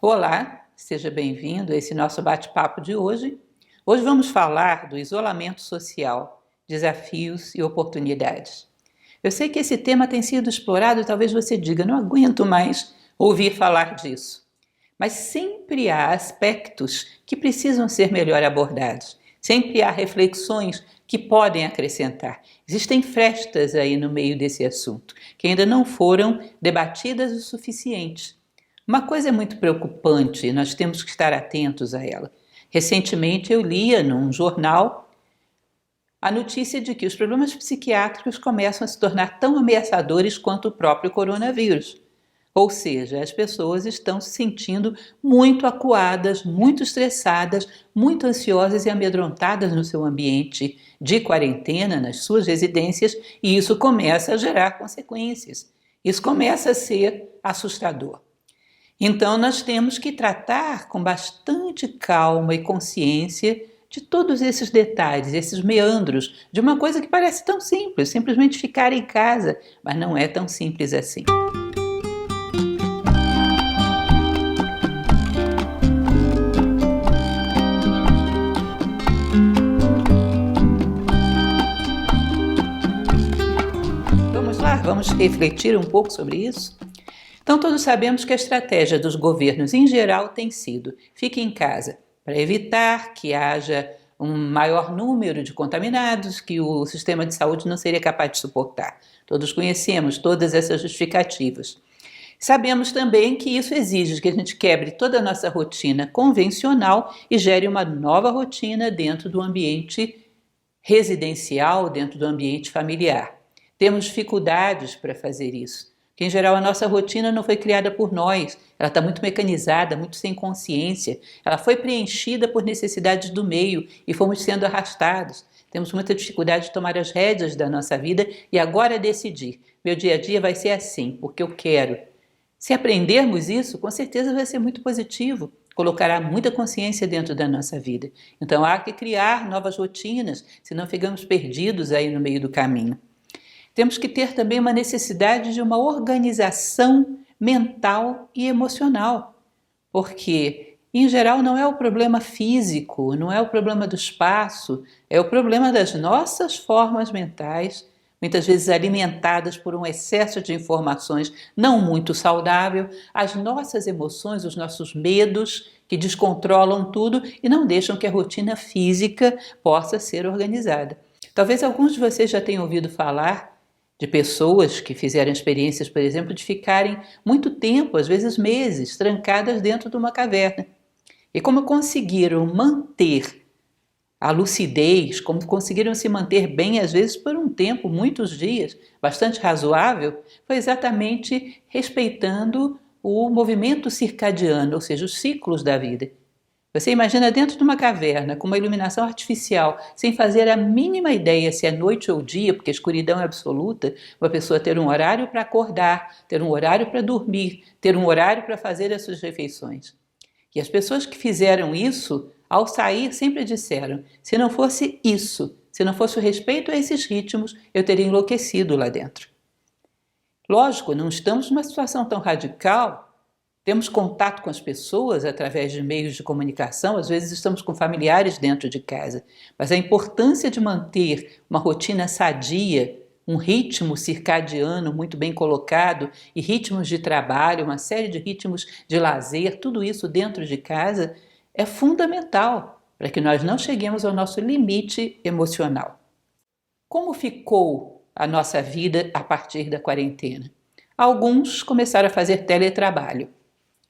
Olá, seja bem-vindo a esse nosso bate-papo de hoje. Hoje vamos falar do isolamento social, desafios e oportunidades. Eu sei que esse tema tem sido explorado e talvez você diga, não aguento mais ouvir falar disso. Mas sempre há aspectos que precisam ser melhor abordados. Sempre há reflexões que podem acrescentar. Existem frestas aí no meio desse assunto, que ainda não foram debatidas o suficiente. Uma coisa é muito preocupante e nós temos que estar atentos a ela. Recentemente eu lia num jornal a notícia de que os problemas psiquiátricos começam a se tornar tão ameaçadores quanto o próprio coronavírus. Ou seja, as pessoas estão se sentindo muito acuadas, muito estressadas, muito ansiosas e amedrontadas no seu ambiente de quarentena, nas suas residências, e isso começa a gerar consequências. Isso começa a ser assustador. Então, nós temos que tratar com bastante calma e consciência de todos esses detalhes, esses meandros, de uma coisa que parece tão simples, simplesmente ficar em casa, mas não é tão simples assim. Vamos lá, vamos refletir um pouco sobre isso? Então, todos sabemos que a estratégia dos governos em geral tem sido: fique em casa, para evitar que haja um maior número de contaminados que o sistema de saúde não seria capaz de suportar. Todos conhecemos todas essas justificativas. Sabemos também que isso exige que a gente quebre toda a nossa rotina convencional e gere uma nova rotina dentro do ambiente residencial, dentro do ambiente familiar. Temos dificuldades para fazer isso. Porque, em geral, a nossa rotina não foi criada por nós, ela está muito mecanizada, muito sem consciência, ela foi preenchida por necessidades do meio e fomos sendo arrastados. Temos muita dificuldade de tomar as rédeas da nossa vida e agora decidir. Meu dia a dia vai ser assim, porque eu quero. Se aprendermos isso, com certeza vai ser muito positivo, colocará muita consciência dentro da nossa vida. Então há que criar novas rotinas, senão ficamos perdidos aí no meio do caminho. Temos que ter também uma necessidade de uma organização mental e emocional, porque, em geral, não é o problema físico, não é o problema do espaço, é o problema das nossas formas mentais, muitas vezes alimentadas por um excesso de informações não muito saudável, as nossas emoções, os nossos medos, que descontrolam tudo e não deixam que a rotina física possa ser organizada. Talvez alguns de vocês já tenham ouvido falar de pessoas que fizeram experiências, por exemplo, de ficarem muito tempo, às vezes meses, trancadas dentro de uma caverna. E como conseguiram manter a lucidez, como conseguiram se manter bem, às vezes por um tempo, muitos dias, bastante razoável, foi exatamente respeitando o movimento circadiano, ou seja, os ciclos da vida. Você imagina dentro de uma caverna, com uma iluminação artificial, sem fazer a mínima ideia se é noite ou dia, porque a escuridão é absoluta, uma pessoa ter um horário para acordar, ter um horário para dormir, ter um horário para fazer as suas refeições. E as pessoas que fizeram isso, ao sair, sempre disseram: se não fosse isso, se não fosse o respeito a esses ritmos, eu teria enlouquecido lá dentro. Lógico, não estamos numa situação tão radical. Temos contato com as pessoas através de meios de comunicação, às vezes estamos com familiares dentro de casa, mas a importância de manter uma rotina sadia, um ritmo circadiano muito bem colocado e ritmos de trabalho, uma série de ritmos de lazer, tudo isso dentro de casa é fundamental para que nós não cheguemos ao nosso limite emocional. Como ficou a nossa vida a partir da quarentena? Alguns começaram a fazer teletrabalho.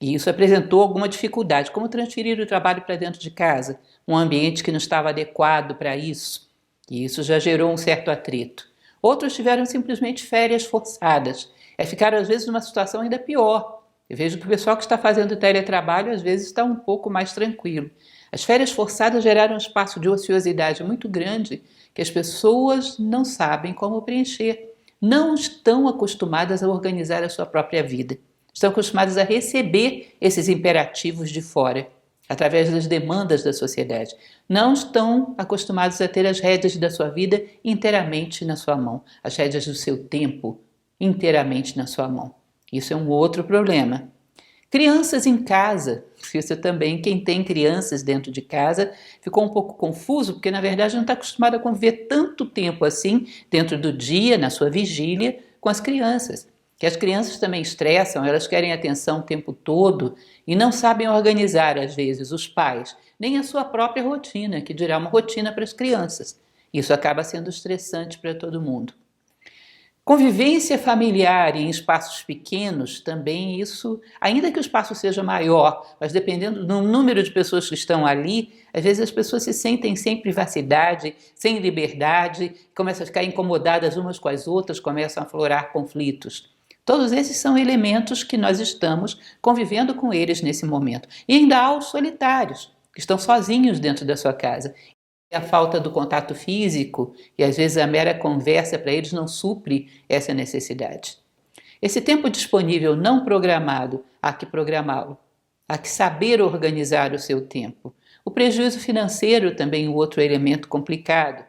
E isso apresentou alguma dificuldade, como transferir o trabalho para dentro de casa, um ambiente que não estava adequado para isso. E isso já gerou um certo atrito. Outros tiveram simplesmente férias forçadas. Ficaram às vezes numa situação ainda pior. Eu vejo que o pessoal que está fazendo teletrabalho às vezes está um pouco mais tranquilo. As férias forçadas geraram um espaço de ociosidade muito grande que as pessoas não sabem como preencher. Não estão acostumadas a organizar a sua própria vida. Estão acostumados a receber esses imperativos de fora, através das demandas da sociedade. Não estão acostumados a ter as rédeas da sua vida inteiramente na sua mão, as rédeas do seu tempo inteiramente na sua mão. Isso é um outro problema. Crianças em casa, isso também, quem tem crianças dentro de casa ficou um pouco confuso, porque na verdade não está acostumado a conviver tanto tempo assim, dentro do dia, na sua vigília, com as crianças. Que as crianças também estressam, elas querem atenção o tempo todo e não sabem organizar, às vezes, os pais, nem a sua própria rotina, que dirá uma rotina para as crianças. Isso acaba sendo estressante para todo mundo. Convivência familiar em espaços pequenos, também isso, ainda que o espaço seja maior, mas dependendo do número de pessoas que estão ali, às vezes as pessoas se sentem sem privacidade, sem liberdade, começam a ficar incomodadas umas com as outras, começam a aflorar conflitos. Todos esses são elementos que nós estamos convivendo com eles nesse momento. E ainda há os solitários, que estão sozinhos dentro da sua casa. A falta do contato físico e às vezes a mera conversa para eles não supre essa necessidade. Esse tempo disponível não programado, há que programá-lo, há que saber organizar o seu tempo. O prejuízo financeiro também é um outro elemento complicado.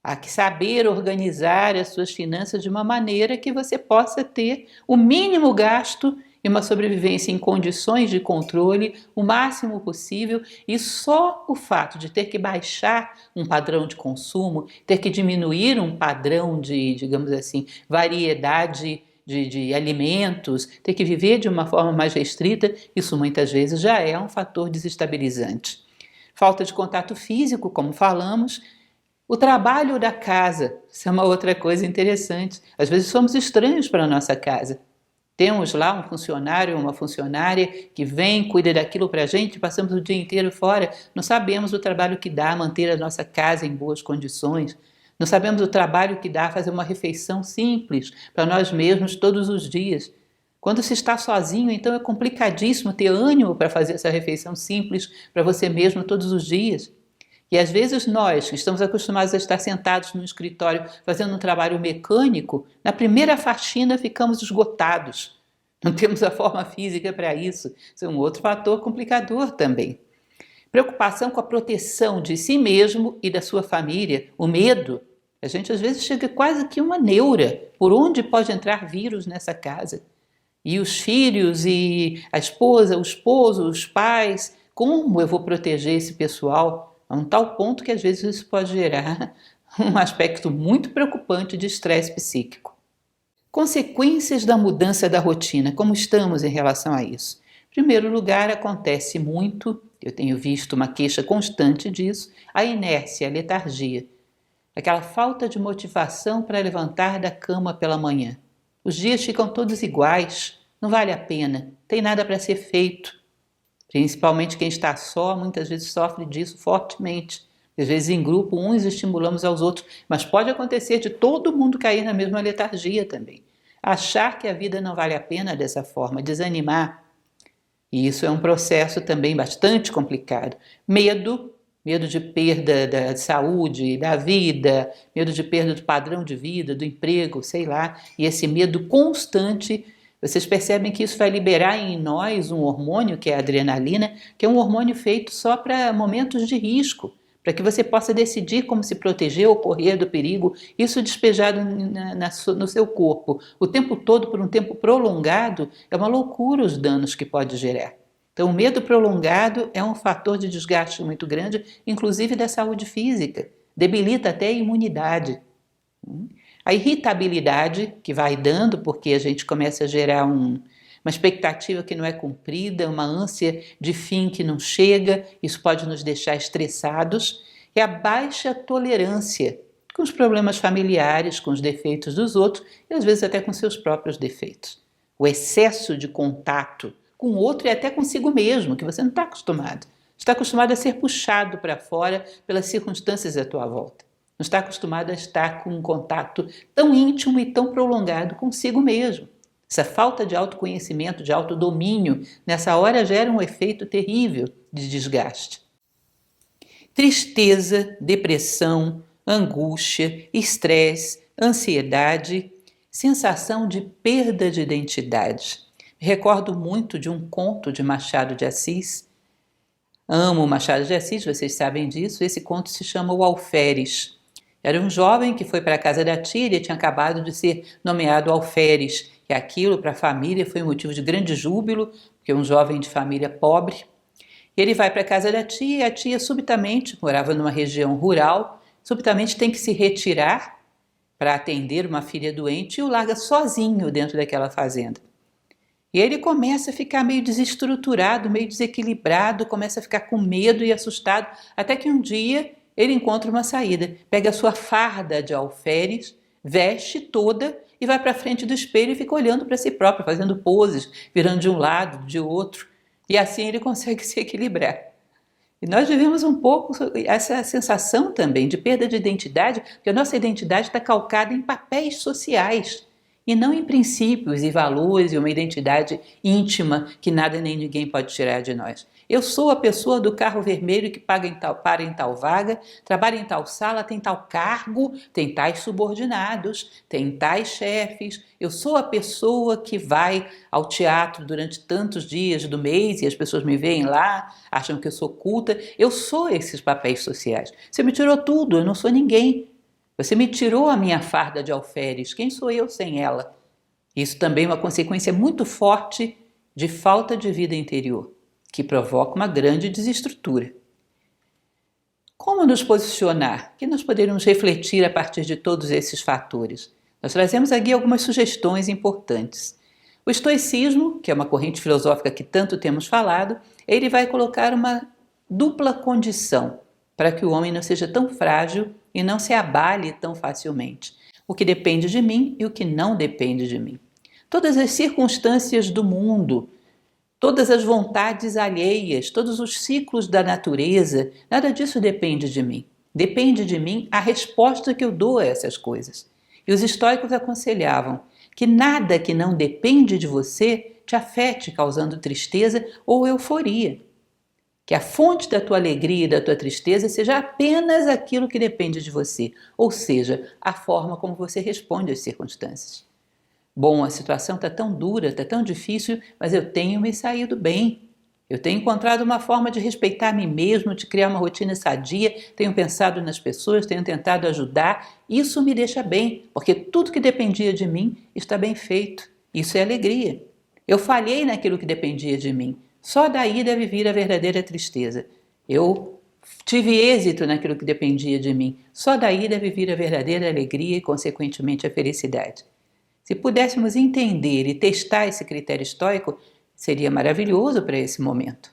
Há que saber organizar as suas finanças de uma maneira que você possa ter o mínimo gasto e uma sobrevivência em condições de controle o máximo possível, e só o fato de ter que baixar um padrão de consumo, ter que diminuir um padrão de, digamos assim, variedade de alimentos, ter que viver de uma forma mais restrita, isso muitas vezes já é um fator desestabilizante. Falta de contato físico, como falamos. O trabalho da casa, isso é uma outra coisa interessante. Às vezes somos estranhos para a nossa casa. Temos lá um funcionário ou uma funcionária que vem, cuida daquilo para a gente, passamos o dia inteiro fora, não sabemos o trabalho que dá manter a nossa casa em boas condições, não sabemos o trabalho que dá fazer uma refeição simples para nós mesmos todos os dias. Quando se está sozinho, então é complicadíssimo ter ânimo para fazer essa refeição simples para você mesmo todos os dias. E às vezes nós, que estamos acostumados a estar sentados no escritório fazendo um trabalho mecânico, na primeira faxina ficamos esgotados. Não temos a forma física para isso. Isso é um outro fator complicador também. Preocupação com a proteção de si mesmo e da sua família, o medo. A gente às vezes chega quase que uma neura. Por onde pode entrar vírus nessa casa? E os filhos e a esposa, o esposo, os pais, como eu vou proteger esse pessoal? A um tal ponto que às vezes isso pode gerar um aspecto muito preocupante de estresse psíquico. Consequências da mudança da rotina, como estamos em relação a isso? Em primeiro lugar, acontece muito, eu tenho visto uma queixa constante disso, a inércia, a letargia. Aquela falta de motivação para levantar da cama pela manhã. Os dias ficam todos iguais, não vale a pena, tem nada para ser feito. Principalmente quem está só, muitas vezes sofre disso fortemente. Às vezes em grupo, uns estimulamos aos outros, mas pode acontecer de todo mundo cair na mesma letargia também. Achar que a vida não vale a pena dessa forma, desanimar. E isso é um processo também bastante complicado. Medo de perda da saúde, da vida, medo de perda do padrão de vida, do emprego, sei lá. E esse medo constante. Vocês percebem que isso vai liberar em nós um hormônio, que é a adrenalina, que é um hormônio feito só para momentos de risco, para que você possa decidir como se proteger ou correr do perigo, isso despejado no seu corpo o tempo todo, por um tempo prolongado, é uma loucura os danos que pode gerar. Então, o medo prolongado é um fator de desgaste muito grande, inclusive da saúde física, debilita até a imunidade. A irritabilidade que vai dando, porque a gente começa a gerar uma expectativa que não é cumprida, uma ânsia de fim que não chega, isso pode nos deixar estressados, e a baixa tolerância com os problemas familiares, com os defeitos dos outros e às vezes até com seus próprios defeitos. O excesso de contato com o outro e até consigo mesmo, que você não está acostumado. Está acostumado a ser puxado para fora pelas circunstâncias à tua volta. Não está acostumado a estar com um contato tão íntimo e tão prolongado consigo mesmo. Essa falta de autoconhecimento, de autodomínio, nessa hora gera um efeito terrível de desgaste. Tristeza, depressão, angústia, estresse, ansiedade, sensação de perda de identidade. Me recordo muito de um conto de Machado de Assis. Amo Machado de Assis, vocês sabem disso. Esse conto se chama O Alferes. Era um jovem que foi para a casa da tia e tinha acabado de ser nomeado alferes. E aquilo para a família foi um motivo de grande júbilo, que é um jovem de família pobre. Ele vai para a casa da tia e a tia subitamente, morava numa região rural, subitamente tem que se retirar para atender uma filha doente e o larga sozinho dentro daquela fazenda. E ele começa a ficar meio desestruturado, meio desequilibrado, começa a ficar com medo e assustado, até que um dia ele encontra uma saída, pega a sua farda de alferes, veste toda e vai para frente do espelho e fica olhando para si próprio, fazendo poses, virando de um lado, de outro, e assim ele consegue se equilibrar. E nós vivemos um pouco essa sensação também de perda de identidade, porque a nossa identidade está calcada em papéis sociais e não em princípios e valores e uma identidade íntima que nada nem ninguém pode tirar de nós. Eu sou a pessoa do carro vermelho que para em tal vaga, trabalha em tal sala, tem tal cargo, tem tais subordinados, tem tais chefes. Eu sou a pessoa que vai ao teatro durante tantos dias do mês e as pessoas me veem lá, acham que eu sou culta. Eu sou esses papéis sociais. Você me tirou tudo, eu não sou ninguém. Você me tirou a minha farda de alferes. Quem sou eu sem ela? Isso também é uma consequência muito forte de falta de vida interior, que provoca uma grande desestrutura. Como nos posicionar? Que nós poderíamos refletir a partir de todos esses fatores? Nós trazemos aqui algumas sugestões importantes. O estoicismo, que é uma corrente filosófica que tanto temos falado, ele vai colocar uma dupla condição para que o homem não seja tão frágil e não se abale tão facilmente. O que depende de mim e o que não depende de mim. Todas as circunstâncias do mundo, todas as vontades alheias, todos os ciclos da natureza, nada disso depende de mim. Depende de mim a resposta que eu dou a essas coisas. E os estoicos aconselhavam que nada que não depende de você te afete causando tristeza ou euforia. Que a fonte da tua alegria e da tua tristeza seja apenas aquilo que depende de você, ou seja, a forma como você responde às circunstâncias. Bom, a situação está tão dura, está tão difícil, mas eu tenho me saído bem. Eu tenho encontrado uma forma de respeitar a mim mesmo, de criar uma rotina sadia, tenho pensado nas pessoas, tenho tentado ajudar. Isso me deixa bem, porque tudo que dependia de mim está bem feito. Isso é alegria. Eu falhei naquilo que dependia de mim. Só daí deve vir a verdadeira tristeza. Eu tive êxito naquilo que dependia de mim. Só daí deve vir a verdadeira alegria e, consequentemente, a felicidade. Se pudéssemos entender e testar esse critério estoico, seria maravilhoso para esse momento.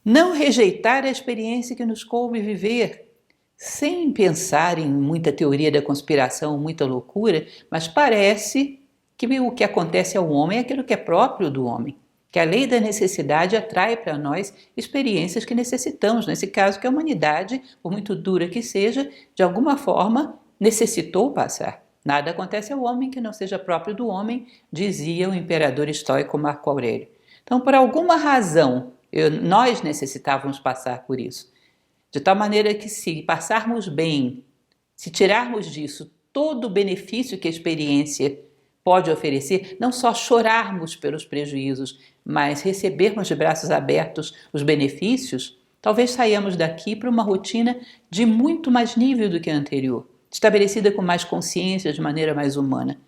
Não rejeitar a experiência que nos coube viver, sem pensar em muita teoria da conspiração, muita loucura, mas parece que o que acontece ao homem é aquilo que é próprio do homem. Que a lei da necessidade atrai para nós experiências que necessitamos. Nesse caso, que a humanidade, por muito dura que seja, de alguma forma necessitou passar. Nada acontece ao homem que não seja próprio do homem, dizia o imperador estoico Marco Aurélio. Então, por alguma razão, nós necessitávamos passar por isso. De tal maneira que, se passarmos bem, se tirarmos disso todo o benefício que a experiência pode oferecer, não só chorarmos pelos prejuízos, mas recebermos de braços abertos os benefícios, talvez saiamos daqui para uma rotina de muito mais nível do que a anterior, estabelecida com mais consciência, de maneira mais humana.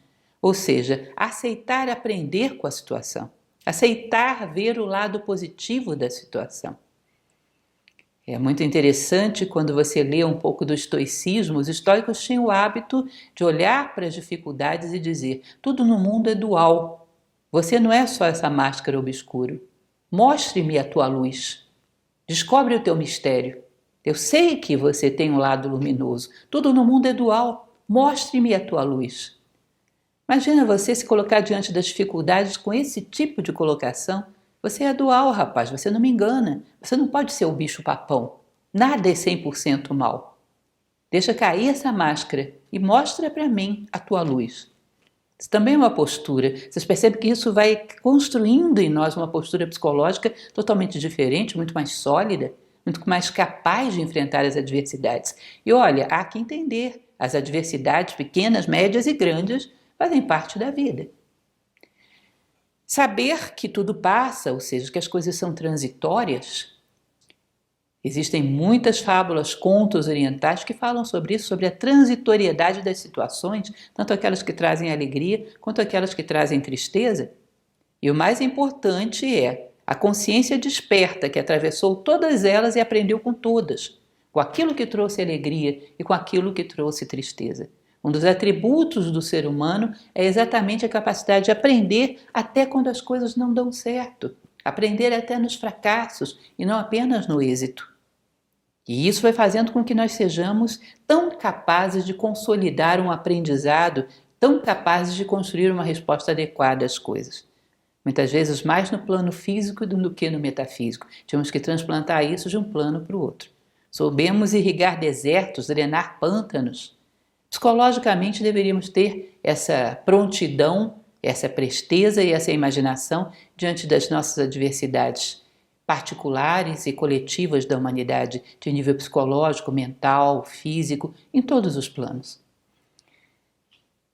Ou seja, aceitar aprender com a situação, aceitar ver o lado positivo da situação. É muito interessante quando você lê um pouco do estoicismo, os estoicos tinham o hábito de olhar para as dificuldades e dizer: tudo no mundo é dual. Você não é só essa máscara obscura. Mostre-me a tua luz. Descobre o teu mistério. Eu sei que você tem um lado luminoso. Tudo no mundo é dual. Mostre-me a tua luz. Imagina você se colocar diante das dificuldades com esse tipo de colocação. Você é dual, rapaz, você não me engana. Você não pode ser o bicho papão. Nada é 100% mal. Deixa cair essa máscara e mostra para mim a tua luz. Isso também é uma postura. Vocês percebem que isso vai construindo em nós uma postura psicológica totalmente diferente, muito mais sólida, muito mais capaz de enfrentar as adversidades. E olha, há que entender, as adversidades pequenas, médias e grandes fazem parte da vida. Saber que tudo passa, ou seja, que as coisas são transitórias. Existem muitas fábulas, contos orientais que falam sobre isso, sobre a transitoriedade das situações, tanto aquelas que trazem alegria quanto aquelas que trazem tristeza. E o mais importante é a consciência desperta que atravessou todas elas e aprendeu com todas, com aquilo que trouxe alegria e com aquilo que trouxe tristeza. Um dos atributos do ser humano é exatamente a capacidade de aprender até quando as coisas não dão certo, aprender até nos fracassos e não apenas no êxito. E isso vai fazendo com que nós sejamos tão capazes de consolidar um aprendizado, tão capazes de construir uma resposta adequada às coisas. Muitas vezes mais no plano físico do que no metafísico. Temos que transplantar isso de um plano para o outro. Soubemos irrigar desertos, drenar pântanos. Psicologicamente deveríamos ter essa prontidão, essa presteza e essa imaginação diante das nossas adversidades particulares e coletivas da humanidade, de nível psicológico, mental, físico, em todos os planos.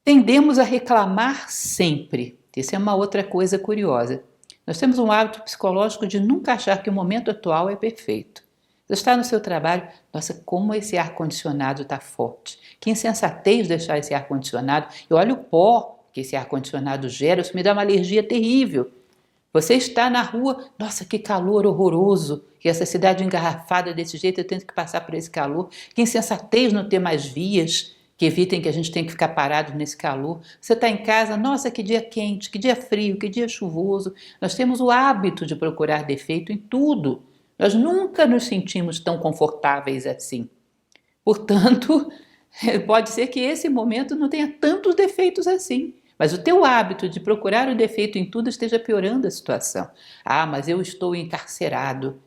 Tendemos a reclamar sempre. Isso é uma outra coisa curiosa. Nós temos um hábito psicológico de nunca achar que o momento atual é perfeito. Você está no seu trabalho, nossa, como esse ar-condicionado está forte. Que insensatez deixar esse ar-condicionado. E olha o pó que esse ar-condicionado gera, isso me dá uma alergia terrível. Você está na rua, nossa, que calor horroroso. E essa cidade engarrafada desse jeito, eu tenho que passar por esse calor. Que insensatez não ter mais vias que evitem que a gente tenha que ficar parado nesse calor. Você está em casa, nossa, que dia quente, que dia frio, que dia chuvoso. Nós temos o hábito de procurar defeito em tudo. Nós nunca nos sentimos tão confortáveis assim. Portanto, pode ser que esse momento não tenha tantos defeitos assim. Mas o teu hábito de procurar o defeito em tudo esteja piorando a situação. Ah, mas eu estou encarcerado.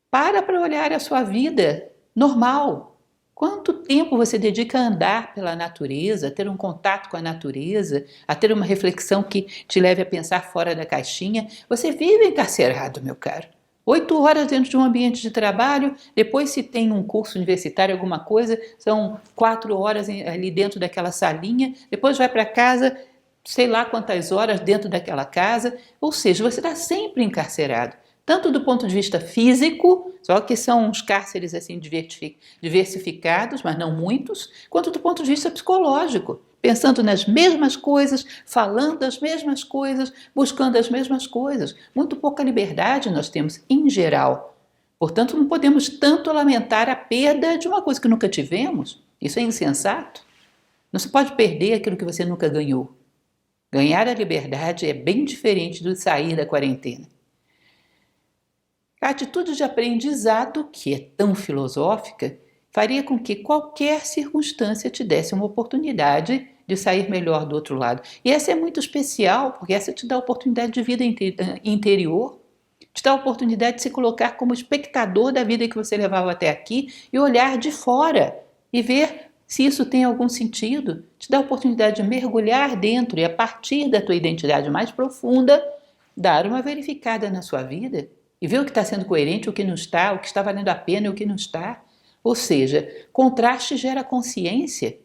Para olhar a sua vida normal. Quanto tempo você dedica a andar pela natureza, a ter um contato com a natureza, a ter uma reflexão que te leve a pensar fora da caixinha? Você vive encarcerado, meu caro. 8 horas dentro de um ambiente de trabalho, depois se tem um curso universitário, alguma coisa, são 4 horas ali dentro daquela salinha, depois vai para casa, sei lá quantas horas dentro daquela casa, ou seja, você está sempre encarcerado. Tanto do ponto de vista físico, só que são uns cárceres assim diversificados, mas não muitos, quanto do ponto de vista psicológico, pensando nas mesmas coisas, falando as mesmas coisas, buscando as mesmas coisas. Muito pouca liberdade nós temos em geral. Portanto, não podemos tanto lamentar a perda de uma coisa que nunca tivemos. Isso é insensato. Não se pode perder aquilo que você nunca ganhou. Ganhar a liberdade é bem diferente do sair da quarentena. A atitude de aprendizado, que é tão filosófica, faria com que qualquer circunstância te desse uma oportunidade de sair melhor do outro lado. E essa é muito especial, porque essa te dá a oportunidade de vida interior, te dá a oportunidade de se colocar como espectador da vida que você levava até aqui e olhar de fora e ver se isso tem algum sentido. Te dá a oportunidade de mergulhar dentro e, a partir da tua identidade mais profunda, dar uma verificada na sua vida e ver o que está sendo coerente, o que não está, o que está valendo a pena e o que não está. Ou seja, contraste gera consciência.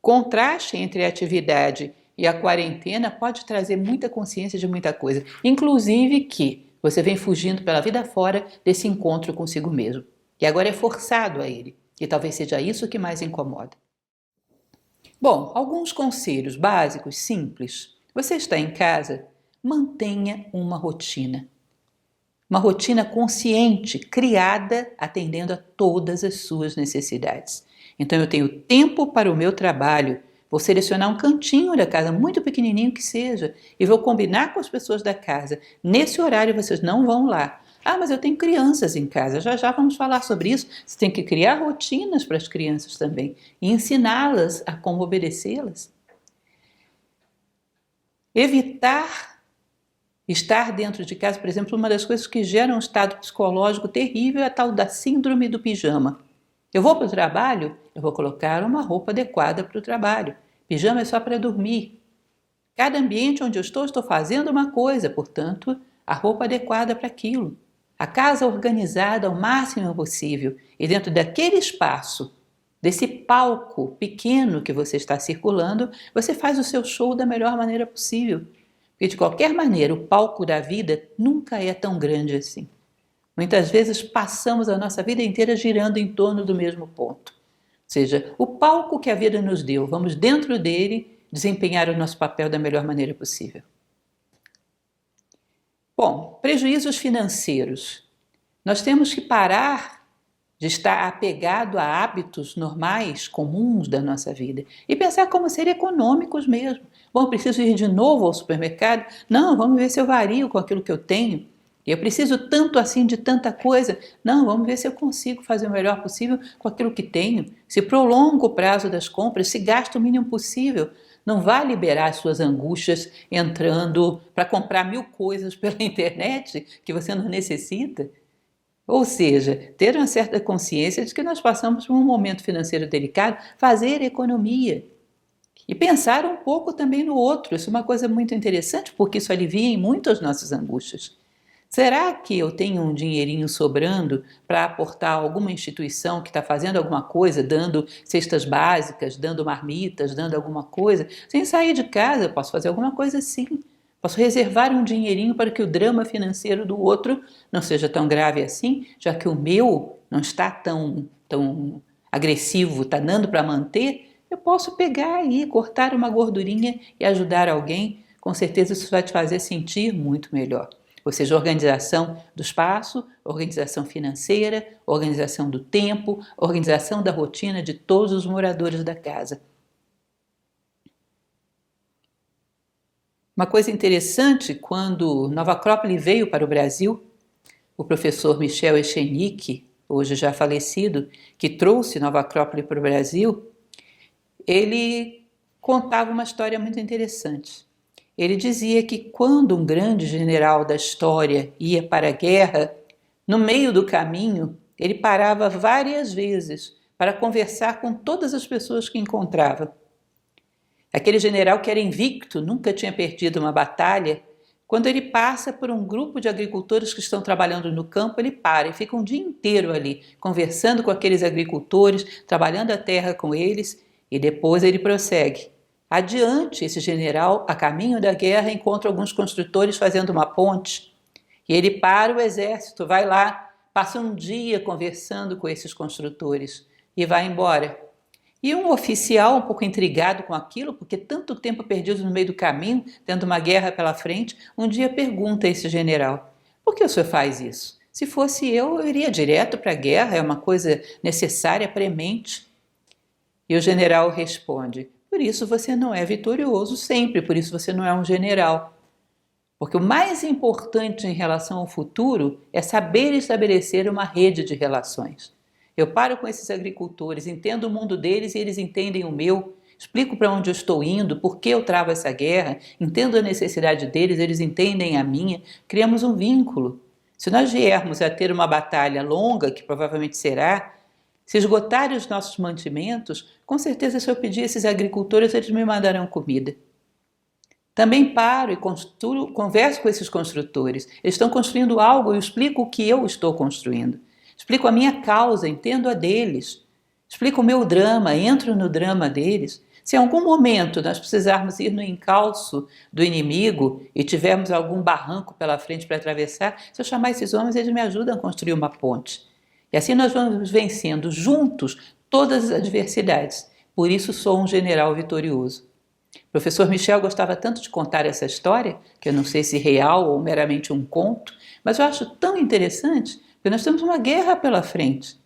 Contraste entre a atividade e a quarentena pode trazer muita consciência de muita coisa, inclusive que você vem fugindo pela vida fora desse encontro consigo mesmo, e agora é forçado a ele, e talvez seja isso que mais incomoda. Bom, alguns conselhos básicos, simples. Você está em casa? Mantenha uma rotina. Uma rotina consciente, criada, atendendo a todas as suas necessidades. Então eu tenho tempo para o meu trabalho, vou selecionar um cantinho da casa, muito pequenininho que seja, e vou combinar com as pessoas da casa. Nesse horário vocês não vão lá. Ah, mas eu tenho crianças em casa, já já vamos falar sobre isso. Você tem que criar rotinas para as crianças também e ensiná-las a como obedecê-las. Evitar estar dentro de casa, por exemplo, uma das coisas que gera um estado psicológico terrível é a tal da síndrome do pijama. Eu vou para o trabalho, eu vou colocar uma roupa adequada para o trabalho. Pijama é só para dormir. Cada ambiente onde eu estou fazendo uma coisa, portanto, a roupa adequada para aquilo. A casa organizada ao máximo possível e dentro daquele espaço, desse palco pequeno que você está circulando, você faz o seu show da melhor maneira possível. Porque, de qualquer maneira, o palco da vida nunca é tão grande assim. Muitas vezes passamos a nossa vida inteira girando em torno do mesmo ponto. Ou seja, o palco que a vida nos deu, vamos dentro dele desempenhar o nosso papel da melhor maneira possível. Bom, prejuízos financeiros. Nós temos que parar de estar apegado a hábitos normais, comuns da nossa vida e pensar como ser econômicos mesmo. Bom, preciso ir de novo ao supermercado? Não, vamos ver se eu vario com aquilo que eu tenho. Eu preciso tanto assim de tanta coisa? Não, vamos ver se eu consigo fazer o melhor possível com aquilo que tenho. Se prolongo o prazo das compras, se gasto o mínimo possível. Não vá liberar as suas angústias entrando para comprar 1000 coisas pela internet que você não necessita. Ou seja, ter uma certa consciência de que nós passamos por um momento financeiro delicado, fazer economia e pensar um pouco também no outro. Isso é uma coisa muito interessante porque isso alivia em muito as nossas angústias. Será que eu tenho um dinheirinho sobrando para aportar a alguma instituição que está fazendo alguma coisa, dando cestas básicas, dando marmitas, dando alguma coisa? Sem sair de casa, eu posso fazer alguma coisa assim. Posso reservar um dinheirinho para que o drama financeiro do outro não seja tão grave assim, já que o meu não está tão agressivo, está dando para manter. Eu posso pegar aí, cortar uma gordurinha e ajudar alguém. Com certeza isso vai te fazer sentir muito melhor. Ou seja, organização do espaço, organização financeira, organização do tempo, organização da rotina de todos os moradores da casa. Uma coisa interessante, quando Nova Acrópole veio para o Brasil, o professor Michel Echenique, hoje já falecido, que trouxe Nova Acrópole para o Brasil, ele contava uma história muito interessante. Ele dizia que quando um grande general da história ia para a guerra, no meio do caminho, ele parava várias vezes para conversar com todas as pessoas que encontrava. Aquele general que era invicto, nunca tinha perdido uma batalha, quando ele passa por um grupo de agricultores que estão trabalhando no campo, ele para e fica um dia inteiro ali, conversando com aqueles agricultores, trabalhando a terra com eles, e depois ele prossegue. Adiante, esse general, a caminho da guerra, encontra alguns construtores fazendo uma ponte. E ele para o exército, vai lá, passa um dia conversando com esses construtores e vai embora. E um oficial, um pouco intrigado com aquilo, porque tanto tempo perdido no meio do caminho, tendo uma guerra pela frente, um dia pergunta a esse general: por que o senhor faz isso? Se fosse eu iria direto para a guerra, é uma coisa necessária, premente. E o general responde: por isso você não é vitorioso sempre, por isso você não é um general. Porque o mais importante em relação ao futuro é saber estabelecer uma rede de relações. Eu paro com esses agricultores, entendo o mundo deles e eles entendem o meu, explico para onde eu estou indo, por que eu travo essa guerra, entendo a necessidade deles, eles entendem a minha, criamos um vínculo. Se nós viermos a ter uma batalha longa, que provavelmente será, se esgotarem os nossos mantimentos, com certeza se eu pedir a esses agricultores, eles me mandarão comida. Também paro e converso com esses construtores. Eles estão construindo algo e eu explico o que eu estou construindo. Explico a minha causa, entendo a deles. Explico o meu drama, entro no drama deles. Se em algum momento nós precisarmos ir no encalço do inimigo e tivermos algum barranco pela frente para atravessar, se eu chamar esses homens, eles me ajudam a construir uma ponte. E assim nós vamos vencendo juntos todas as adversidades. Por isso sou um general vitorioso. O professor Michel gostava tanto de contar essa história, que eu não sei se real ou meramente um conto, mas eu acho tão interessante, porque nós temos uma guerra pela frente.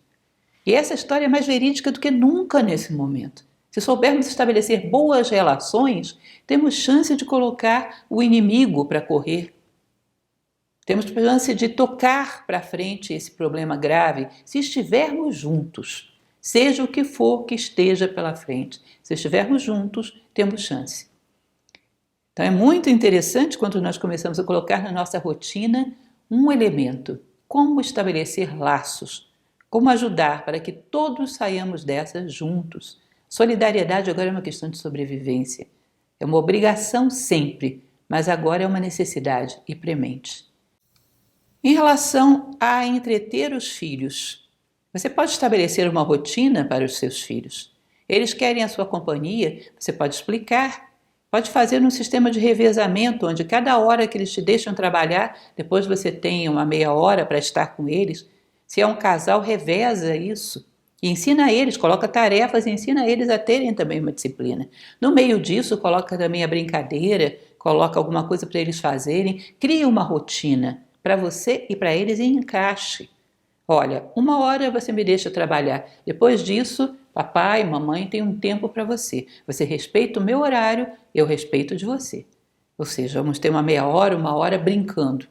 E essa história é mais verídica do que nunca nesse momento. Se soubermos estabelecer boas relações, temos chance de colocar o inimigo para correr. Temos chance de tocar para frente esse problema grave se estivermos juntos. Seja o que for que esteja pela frente. Se estivermos juntos, temos chance. Então é muito interessante quando nós começamos a colocar na nossa rotina um elemento. Como estabelecer laços. Como ajudar para que todos saiamos dessa juntos. Solidariedade agora é uma questão de sobrevivência. É uma obrigação sempre, mas agora é uma necessidade e premente. Em relação a entreter os filhos, você pode estabelecer uma rotina para os seus filhos. Eles querem a sua companhia, você pode explicar. Pode fazer um sistema de revezamento, onde cada hora que eles te deixam trabalhar, depois você tem uma meia hora para estar com eles. Se é um casal, reveza isso. E ensina eles, coloca tarefas e ensina eles a terem também uma disciplina. No meio disso, coloca também a brincadeira, coloca alguma coisa para eles fazerem, cria uma rotina para você e para eles e encaixe. Olha, 1 hora você me deixa trabalhar, depois disso, papai, mamãe tem um tempo para você. Você respeita o meu horário, eu respeito o de você. Ou seja, vamos ter uma meia hora, 1 hora brincando.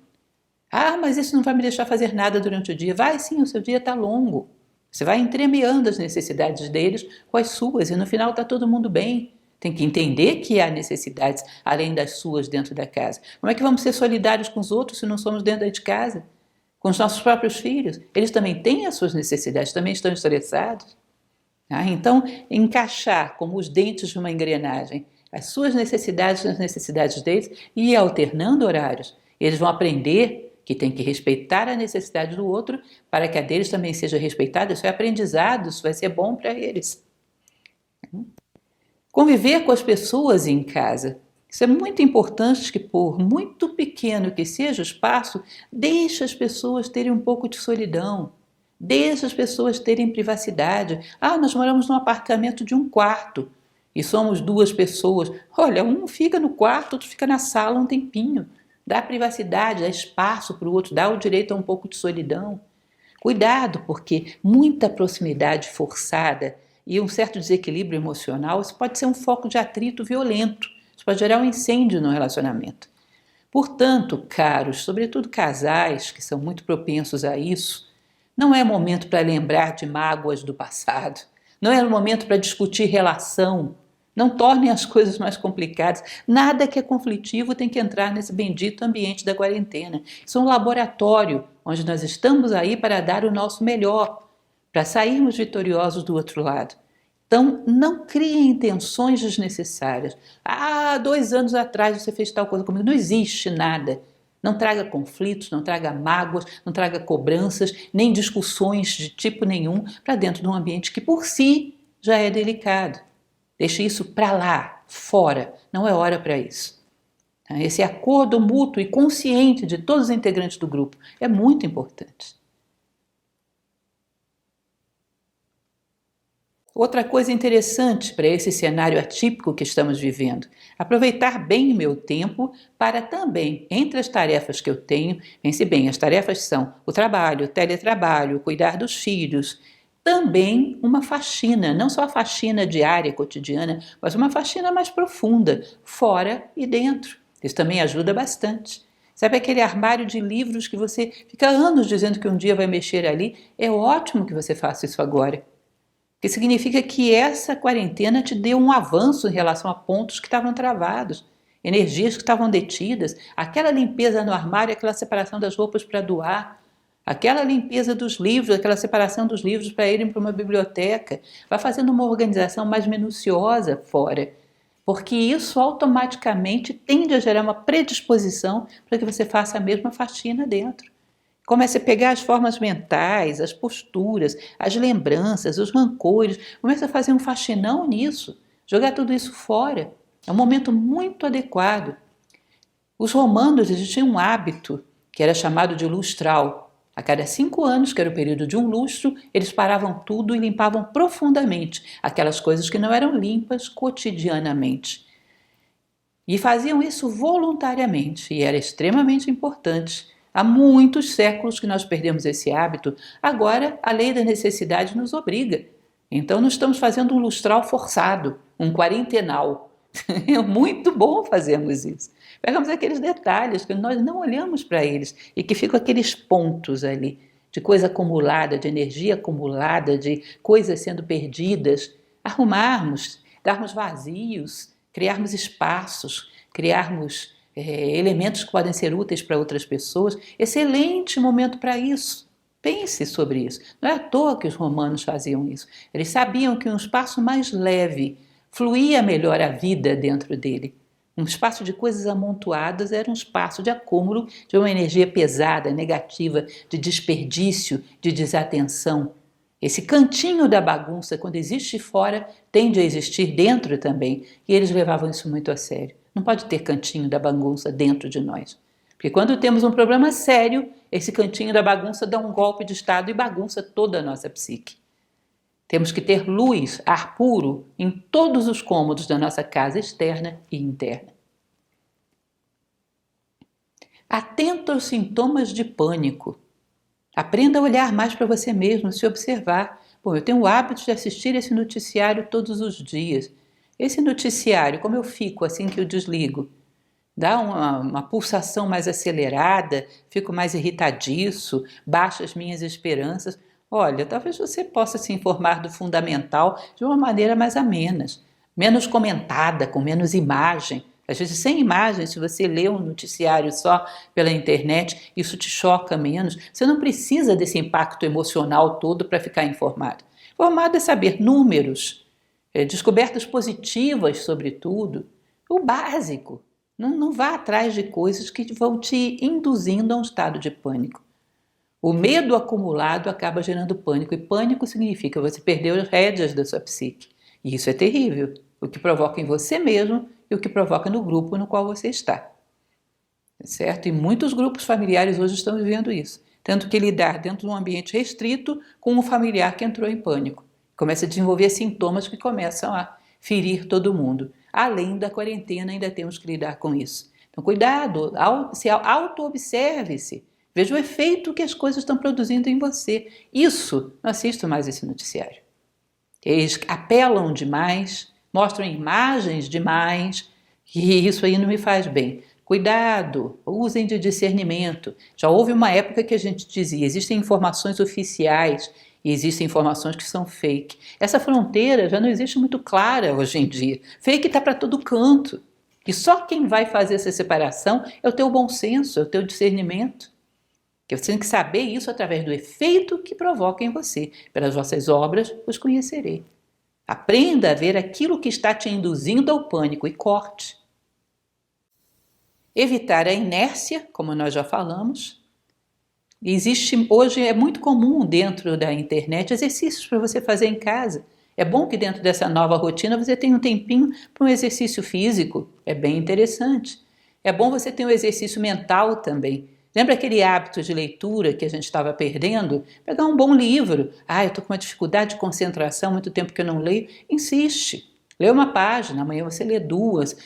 Ah, mas isso não vai me deixar fazer nada durante o dia. Vai sim, o seu dia está longo. Você vai entremeando as necessidades deles com as suas e no final está todo mundo bem. Tem que entender que há necessidades além das suas dentro da casa. Como é que vamos ser solidários com os outros se não somos dentro de casa? Com os nossos próprios filhos? Eles também têm as suas necessidades, também estão estressados. Então, encaixar como os dentes de uma engrenagem as suas necessidades nas necessidades deles e ir alternando horários. Eles vão aprender que tem que respeitar a necessidade do outro para que a deles também seja respeitada. Isso é aprendizado, isso vai ser bom para eles. Conviver com as pessoas em casa. Isso é muito importante que, por muito pequeno que seja o espaço, deixe as pessoas terem um pouco de solidão. Deixe as pessoas terem privacidade. Ah, nós moramos num apartamento de 1 quarto e somos 2 pessoas. Olha, um fica no quarto, outro fica na sala um tempinho. Dá privacidade, dá espaço para o outro, dá o direito a um pouco de solidão. Cuidado, porque muita proximidade forçada e um certo desequilíbrio emocional, isso pode ser um foco de atrito violento. Isso pode gerar um incêndio no relacionamento. Portanto, caros, sobretudo casais que são muito propensos a isso, não é momento para lembrar de mágoas do passado. Não é momento para discutir relação. Não tornem as coisas mais complicadas. Nada que é conflitivo tem que entrar nesse bendito ambiente da quarentena. Isso é um laboratório onde nós estamos aí para dar o nosso melhor, para sairmos vitoriosos do outro lado. Então, não criem tensões desnecessárias. Ah, 2 anos atrás você fez tal coisa comigo. Não existe nada. Não traga conflitos, não traga mágoas, não traga cobranças, nem discussões de tipo nenhum para dentro de um ambiente que por si já é delicado. Deixe isso para lá, fora, não é hora para isso. Esse acordo mútuo e consciente de todos os integrantes do grupo é muito importante. Outra coisa interessante para esse cenário atípico que estamos vivendo, aproveitar bem o meu tempo para também, entre as tarefas que eu tenho, pense bem, as tarefas são o trabalho, o teletrabalho, cuidar dos filhos, também uma faxina, não só a faxina diária, cotidiana, mas uma faxina mais profunda, fora e dentro. Isso também ajuda bastante. Sabe aquele armário de livros que você fica anos dizendo que um dia vai mexer ali? É ótimo que você faça isso agora. Porque significa que essa quarentena te deu um avanço em relação a pontos que estavam travados, energias que estavam detidas, aquela limpeza no armário, aquela separação das roupas para doar, aquela limpeza dos livros, aquela separação dos livros para irem para uma biblioteca, vai fazendo uma organização mais minuciosa fora, porque isso automaticamente tende a gerar uma predisposição para que você faça a mesma faxina dentro. Comece a pegar as formas mentais, as posturas, as lembranças, os rancores. Comece a fazer um faxinão nisso, jogar tudo isso fora. É um momento muito adequado. Os romanos eles tinham um hábito que era chamado de lustral. A cada 5 anos, que era o período de um lustro, eles paravam tudo e limpavam profundamente aquelas coisas que não eram limpas cotidianamente. E faziam isso voluntariamente e era extremamente importante. Há muitos séculos que nós perdemos esse hábito, agora a lei da necessidade nos obriga. Então nós estamos fazendo um lustral forçado, um quarentenal. É muito bom fazermos isso. Pegamos aqueles detalhes que nós não olhamos para eles e que ficam aqueles pontos ali de coisa acumulada, de energia acumulada, de coisas sendo perdidas. Arrumarmos, darmos vazios, criarmos espaços, criarmos elementos que podem ser úteis para outras pessoas. Excelente momento para isso. Pense sobre isso. Não é à toa que os romanos faziam isso. Eles sabiam que um espaço mais leve fluía melhor a vida dentro dele. Um espaço de coisas amontoadas era um espaço de acúmulo de uma energia pesada, negativa, de desperdício, de desatenção. Esse cantinho da bagunça, quando existe fora, tende a existir dentro também. E eles levavam isso muito a sério. Não pode ter cantinho da bagunça dentro de nós. Porque quando temos um problema sério, esse cantinho da bagunça dá um golpe de estado e bagunça toda a nossa psique. Temos que ter luz, ar puro em todos os cômodos da nossa casa externa e interna. Atento aos sintomas de pânico. Aprenda a olhar mais para você mesmo, se observar. Bom, eu tenho o hábito de assistir esse noticiário todos os dias. Esse noticiário, como eu fico assim que eu desligo? Dá uma pulsação mais acelerada, fico mais irritadiço, baixo as minhas esperanças. Olha, talvez você possa se informar do fundamental de uma maneira mais amena, menos comentada, com menos imagem. Às vezes, sem imagem, se você lê um noticiário só pela internet, isso te choca menos. Você não precisa desse impacto emocional todo para ficar informado. Informado é saber números, descobertas positivas sobre tudo, o básico. Não vá atrás de coisas que vão te induzindo a um estado de pânico. O medo acumulado acaba gerando pânico, e pânico significa você perder as rédeas da sua psique. E isso é terrível, o que provoca em você mesmo e o que provoca no grupo no qual você está. Certo? E muitos grupos familiares hoje estão vivendo isso, tendo que lidar dentro de um ambiente restrito com um familiar que entrou em pânico. Começa a desenvolver sintomas que começam a ferir todo mundo. Além da quarentena, ainda temos que lidar com isso. Então, cuidado, auto-observe-se. Veja o efeito que as coisas estão produzindo em você. Isso, não assisto mais esse noticiário. Eles apelam demais, mostram imagens demais, e isso aí não me faz bem. Cuidado, usem de discernimento. Já houve uma época que a gente dizia, existem informações oficiais e existem informações que são fake. Essa fronteira já não existe muito clara hoje em dia. Fake está para todo canto. E só quem vai fazer essa separação é o teu bom senso, é o teu discernimento. Você tem que saber isso através do efeito que provoca em você. Pelas vossas obras os conhecerei. Aprenda a ver aquilo que está te induzindo ao pânico e corte. Evitar a inércia, como nós já falamos. Hoje é muito comum dentro da internet exercícios para você fazer em casa. É bom que dentro dessa nova rotina você tenha um tempinho para um exercício físico, é bem interessante. É bom você ter um exercício mental também. Lembra aquele hábito de leitura que a gente estava perdendo? Pegar um bom livro. Eu estou com uma dificuldade de concentração, muito tempo que eu não leio. Insiste. Lê uma página, amanhã você lê duas,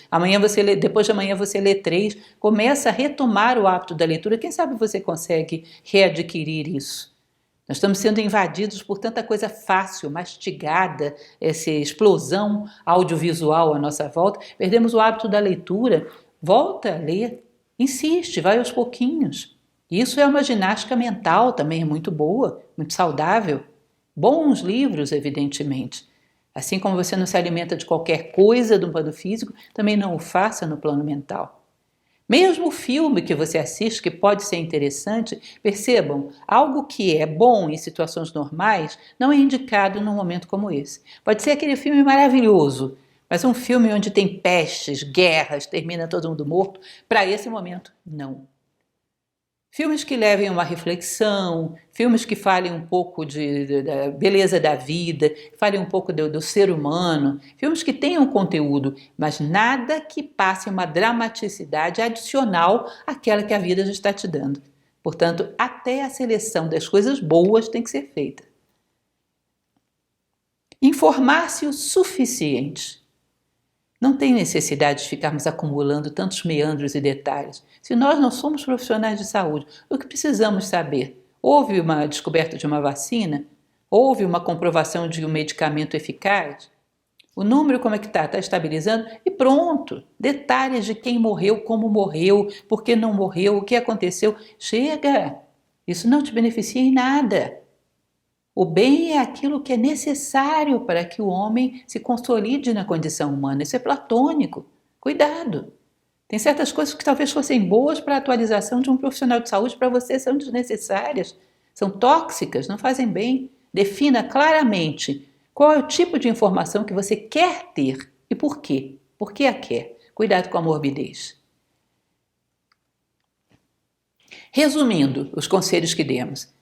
depois de amanhã você lê três. Começa a retomar o hábito da leitura. Quem sabe você consegue readquirir isso? Nós estamos sendo invadidos por tanta coisa fácil, mastigada, essa explosão audiovisual à nossa volta. Perdemos o hábito da leitura. Volta a ler. Insiste, vai aos pouquinhos. Isso é uma ginástica mental também muito boa, muito saudável. Bons livros, evidentemente. Assim como você não se alimenta de qualquer coisa do plano físico, também não o faça no plano mental. Mesmo o filme que você assiste, que pode ser interessante, percebam, algo que é bom em situações normais não é indicado num momento como esse. Pode ser aquele filme maravilhoso, mas um filme onde tem pestes, guerras, termina todo mundo morto, para esse momento, não. Filmes que levem a uma reflexão, filmes que falem um pouco da beleza da vida, falem um pouco do ser humano, filmes que tenham conteúdo, mas nada que passe uma dramaticidade adicional àquela que a vida já está te dando. Portanto, até a seleção das coisas boas tem que ser feita. Informar-se o suficiente. Não tem necessidade de ficarmos acumulando tantos meandros e detalhes. Se nós não somos profissionais de saúde, o que precisamos saber? Houve uma descoberta de uma vacina? Houve uma comprovação de um medicamento eficaz? O número como é que está? Está estabilizando? E pronto! Detalhes de quem morreu, como morreu, por que não morreu, o que aconteceu. Chega! Isso não te beneficia em nada. O bem é aquilo que é necessário para que o homem se consolide na condição humana. Isso é platônico. Cuidado! Tem certas coisas que talvez fossem boas para a atualização de um profissional de saúde, para você são desnecessárias, são tóxicas, não fazem bem. Defina claramente qual é o tipo de informação que você quer ter e por quê. Por que a quer? Cuidado com a morbidez. Resumindo os conselhos que demos.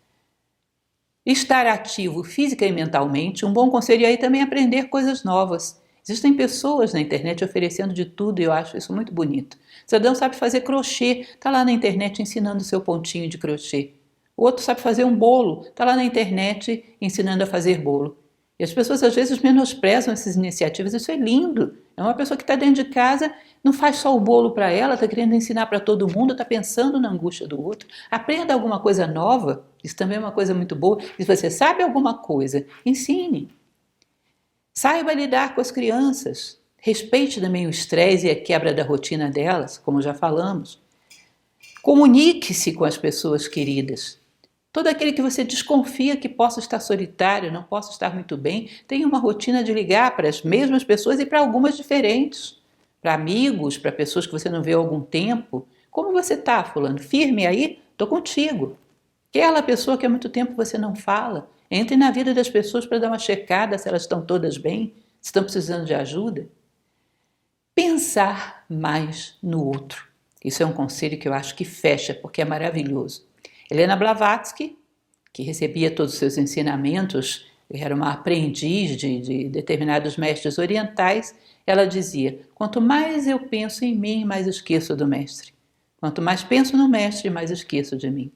Estar ativo física e mentalmente, um bom conselho aí também é aprender coisas novas. Existem pessoas na internet oferecendo de tudo e eu acho isso muito bonito. O cidadão sabe fazer crochê, está lá na internet ensinando o seu pontinho de crochê. O outro sabe fazer um bolo, está lá na internet ensinando a fazer bolo. E as pessoas às vezes menosprezam essas iniciativas, isso é lindo. É uma pessoa que está dentro de casa Não faz só o bolo para ela, está querendo ensinar para todo mundo, está pensando na angústia do outro. Aprenda alguma coisa nova, isso também é uma coisa muito boa. Se você sabe alguma coisa, ensine. Saiba lidar com as crianças. Respeite também o estresse e a quebra da rotina delas, como já falamos. Comunique-se com as pessoas queridas. Todo aquele que você desconfia que possa estar solitário, não possa estar muito bem, tenha uma rotina de ligar para as mesmas pessoas e para algumas diferentes. Para amigos, para pessoas que você não vê há algum tempo. Como você está, fulano? Firme aí? Estou contigo. Aquela pessoa que há muito tempo você não fala, entre na vida das pessoas para dar uma checada se elas estão todas bem, se estão precisando de ajuda. Pensar mais no outro. Isso é um conselho que eu acho que fecha, porque é maravilhoso. Helena Blavatsky, que recebia todos os seus ensinamentos, era uma aprendiz de determinados mestres orientais, ela dizia: quanto mais eu penso em mim, mais esqueço do mestre. Quanto mais penso no mestre, mais esqueço de mim.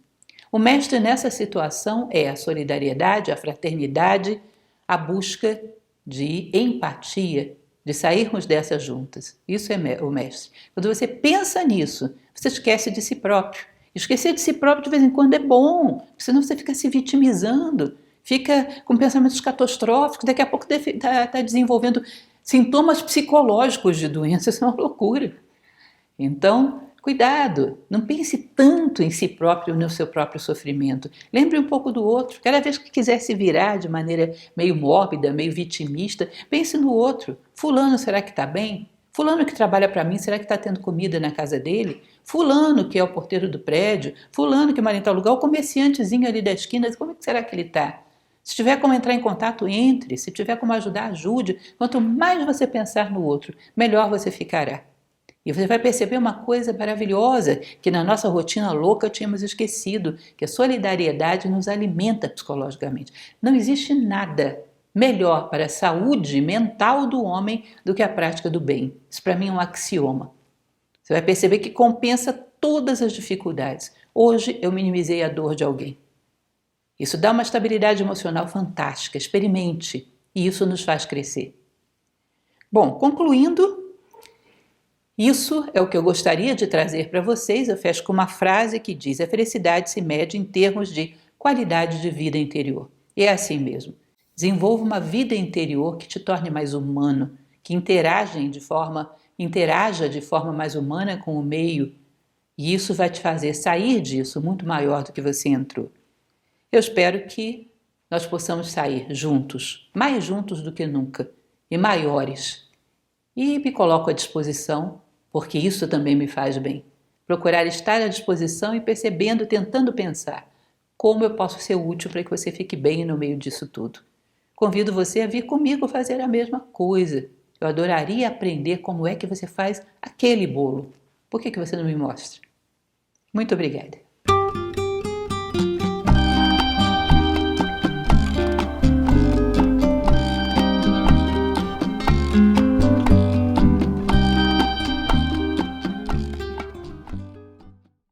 O mestre nessa situação é a solidariedade, a fraternidade, a busca de empatia, de sairmos dessas juntas. Isso é o mestre. Quando você pensa nisso, você esquece de si próprio. Esquecer de si próprio de vez em quando é bom, senão você fica se vitimizando, fica com pensamentos catastróficos, daqui a pouco está desenvolvendo sintomas psicológicos de doença, isso é uma loucura. Então, cuidado, não pense tanto em si próprio, no seu próprio sofrimento. Lembre um pouco do outro. Cada vez que quiser se virar de maneira meio mórbida, meio vitimista, pense no outro. Fulano, será que está bem? Fulano que trabalha para mim, será que está tendo comida na casa dele? Fulano que é o porteiro do prédio? Fulano que mora em tal lugar? O comerciantezinho ali da esquina, como é que será que ele está? Se tiver como entrar em contato, entre. Se tiver como ajudar, ajude. Quanto mais você pensar no outro, melhor você ficará. E você vai perceber uma coisa maravilhosa que na nossa rotina louca tínhamos esquecido, que a solidariedade nos alimenta psicologicamente. Não existe nada melhor para a saúde mental do homem do que a prática do bem. Isso para mim é um axioma. Você vai perceber que compensa todas as dificuldades. Hoje eu minimizei a dor de alguém. Isso dá uma estabilidade emocional fantástica. Experimente. E isso nos faz crescer. Bom, concluindo, isso é o que eu gostaria de trazer para vocês. Eu fecho com uma frase que diz: a felicidade se mede em termos de qualidade de vida interior. E é assim mesmo. Desenvolva uma vida interior que te torne mais humano, que interaja de forma mais humana com o meio. E isso vai te fazer sair disso muito maior do que você entrou. Eu espero que nós possamos sair juntos, mais juntos do que nunca, e maiores. E me coloco à disposição, porque isso também me faz bem. Procurar estar à disposição e percebendo, tentando pensar como eu posso ser útil para que você fique bem no meio disso tudo. Convido você a vir comigo fazer a mesma coisa. Eu adoraria aprender como é que você faz aquele bolo. Por que você não me mostra? Muito obrigada.